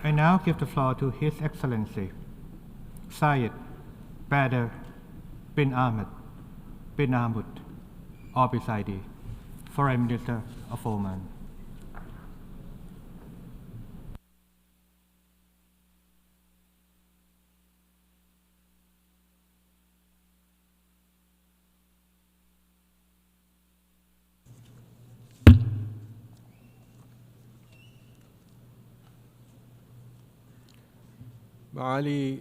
I now give the floor to His Excellency Sayyid Badr bin Ahmed bin Hamood Albusaidi, Foreign Minister of Oman. معالي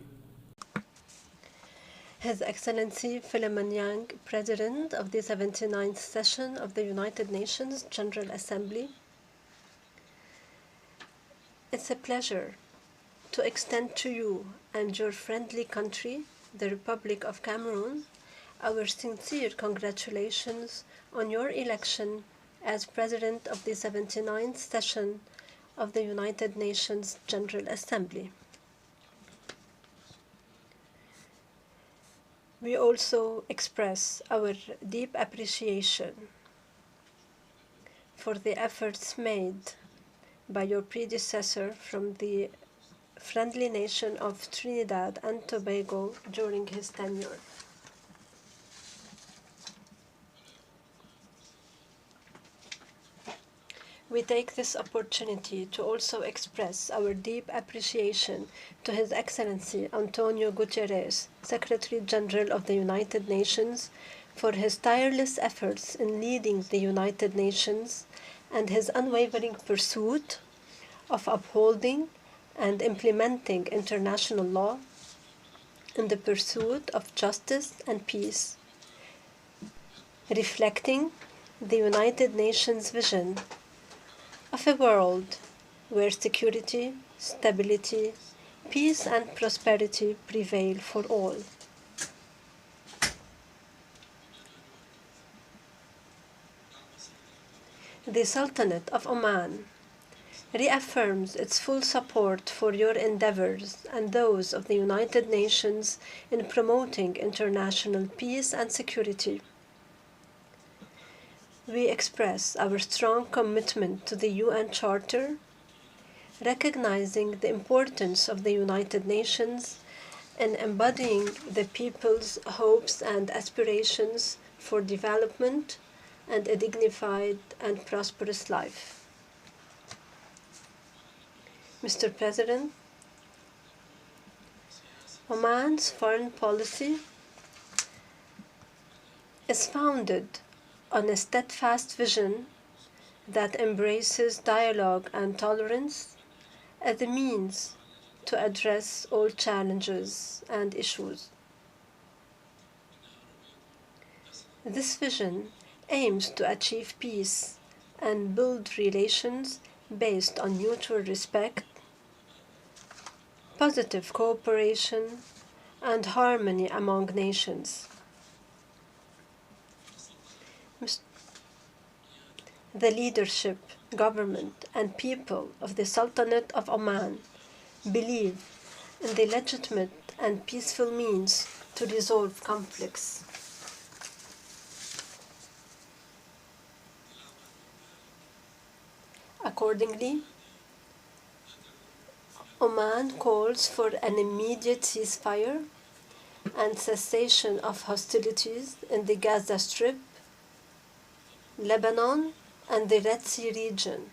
His Excellency Philemon Yang, President of the 79th Session of the United Nations General Assembly, it's a pleasure to extend to you and your friendly country, the Republic of Cameroon, our sincere congratulations on your election as President of the 79th Session of the United Nations General Assembly. We also express our deep appreciation for the efforts made by your predecessor from the friendly nation of Trinidad and Tobago during his tenure. We take this opportunity to also express our deep appreciation to His Excellency Antonio Guterres, Secretary General of the United Nations, for his tireless efforts in leading the United Nations and his unwavering pursuit of upholding and implementing international law in the pursuit of justice and peace, reflecting the United Nations vision of a world where security, stability, peace and prosperity prevail for all. The Sultanate of Oman reaffirms its full support for your endeavors and those of the United Nations in promoting international peace and security. We express our strong commitment to the UN Charter, recognizing the importance of the United Nations in embodying the people's hopes and aspirations for development and a dignified and prosperous life. Mr. President, Oman's foreign policy is founded on a steadfast vision that embraces dialogue and tolerance as a means to address all challenges and issues. This vision aims to achieve peace and build relations based on mutual respect, positive cooperation, and harmony among nations. The leadership, government, and people of the Sultanate of Oman believe in the legitimate and peaceful means to resolve conflicts. Accordingly, Oman calls for an immediate ceasefire and cessation of hostilities in the Gaza Strip, Lebanon, and the Red Sea region.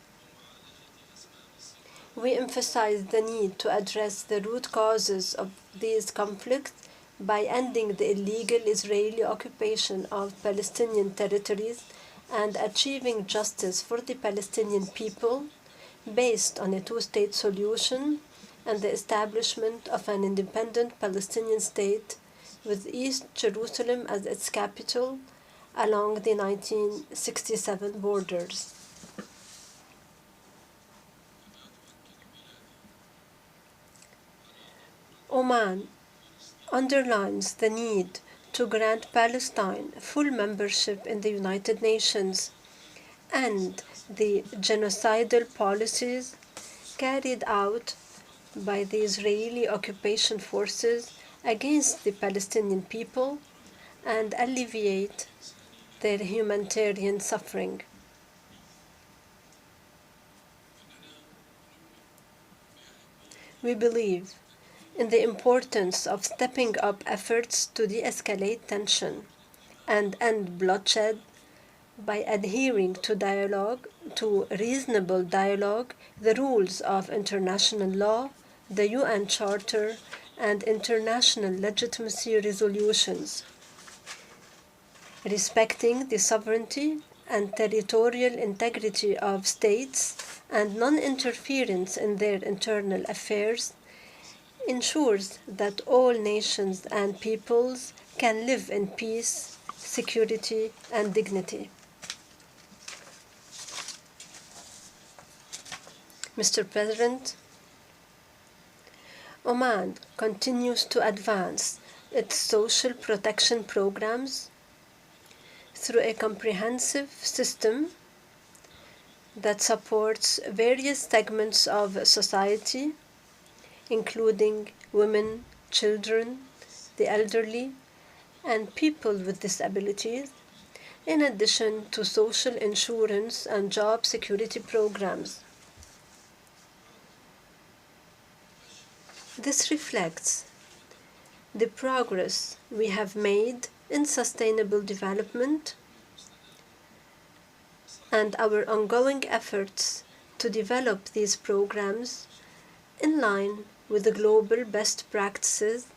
We emphasize the need to address the root causes of these conflicts by ending the illegal Israeli occupation of Palestinian territories and achieving justice for the Palestinian people based on a two-state solution and the establishment of an independent Palestinian state with East Jerusalem as its capital along the 1967 borders. Oman underlines the need to grant Palestine full membership in the United Nations and the genocidal policies carried out by the Israeli occupation forces against the Palestinian people and alleviate their humanitarian suffering. We believe in the importance of stepping up efforts to de-escalate tension and end bloodshed by adhering to reasonable dialogue, the rules of international law, the UN Charter, and international legitimacy resolutions, respecting the sovereignty and territorial integrity of states and non-interference in their internal affairs ensures that all nations and peoples can live in peace, security, and dignity. Mr. President, Oman continues to advance its social protection programs through a comprehensive system that supports various segments of society, including women, children, the elderly, and people with disabilities, in addition to social insurance and job security programs. This reflects the progress we have made in sustainable development and our ongoing efforts to develop these programs in line with the global best practices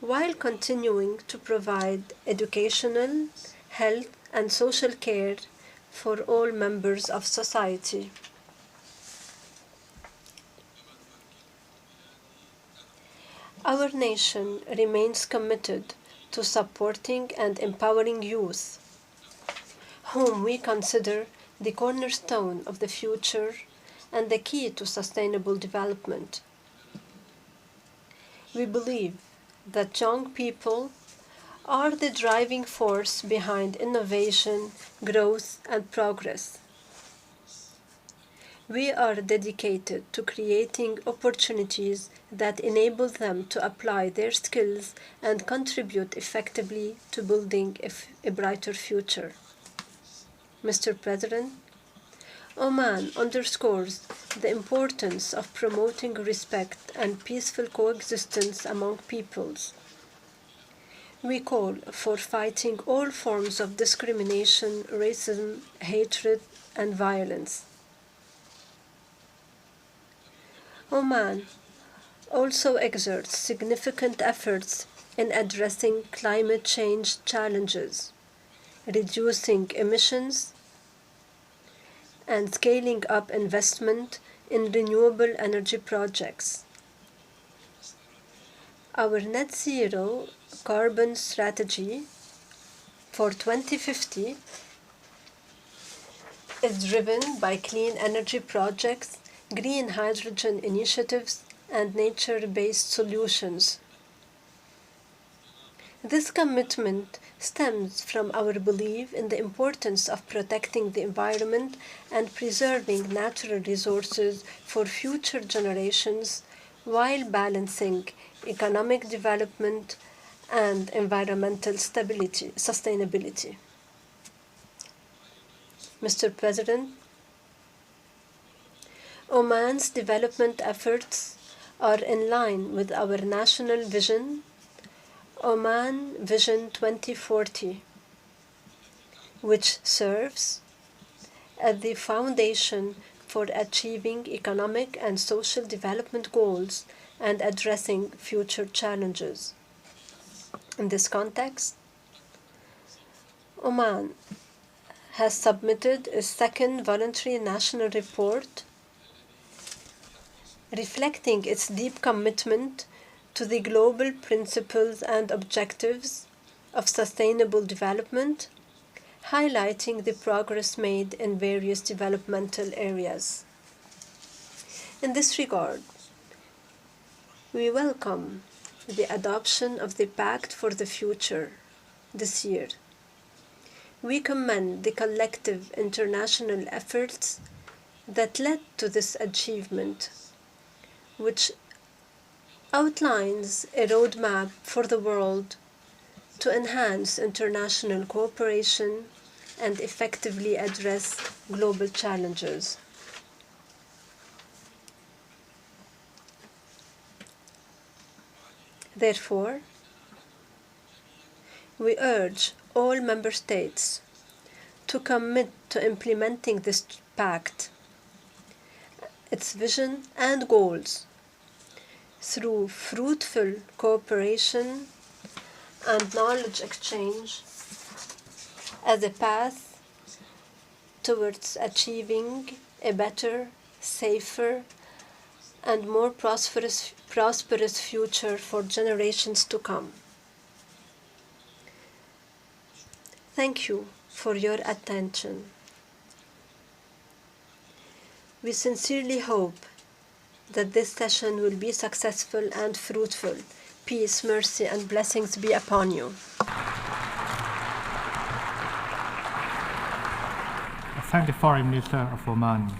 while continuing to provide educational, health, and social care for all members of society. Our nation remains committed to supporting and empowering youth, whom we consider the cornerstone of the future and the key to sustainable development. We believe that young people are the driving force behind innovation, growth, and progress. We are dedicated to creating opportunities that enable them to apply their skills and contribute effectively to building a brighter future. Mr. President, Oman underscores the importance of promoting respect and peaceful coexistence among peoples. We call for fighting all forms of discrimination, racism, hatred, and violence. Oman also exerts significant efforts in addressing climate change challenges, reducing emissions, and scaling up investment in renewable energy projects. Our net zero carbon strategy for 2050 is driven by clean energy projects, green hydrogen initiatives, and nature-based solutions. This commitment stems from our belief in the importance of protecting the environment and preserving natural resources for future generations while balancing economic development and environmental sustainability. Mr. President, Oman's development efforts are in line with our national vision, Oman Vision 2040, which serves as the foundation for achieving economic and social development goals and addressing future challenges. In this context, Oman has submitted a second voluntary national report reflecting its deep commitment to the global principles and objectives of sustainable development, highlighting the progress made in various developmental areas. In this regard, we welcome the adoption of the Pact for the Future this year. We commend the collective international efforts that led to this achievement, which outlines a roadmap for the world to enhance international cooperation and effectively address global challenges. Therefore, we urge all member states to commit to implementing this pact, its vision and goals, through fruitful cooperation and knowledge exchange as a path towards achieving a better, safer, and more prosperous future for generations to come. Thank you for your attention. We sincerely hope that this session will be successful and fruitful. Peace, mercy, and blessings be upon you. I thank the Foreign Minister of Oman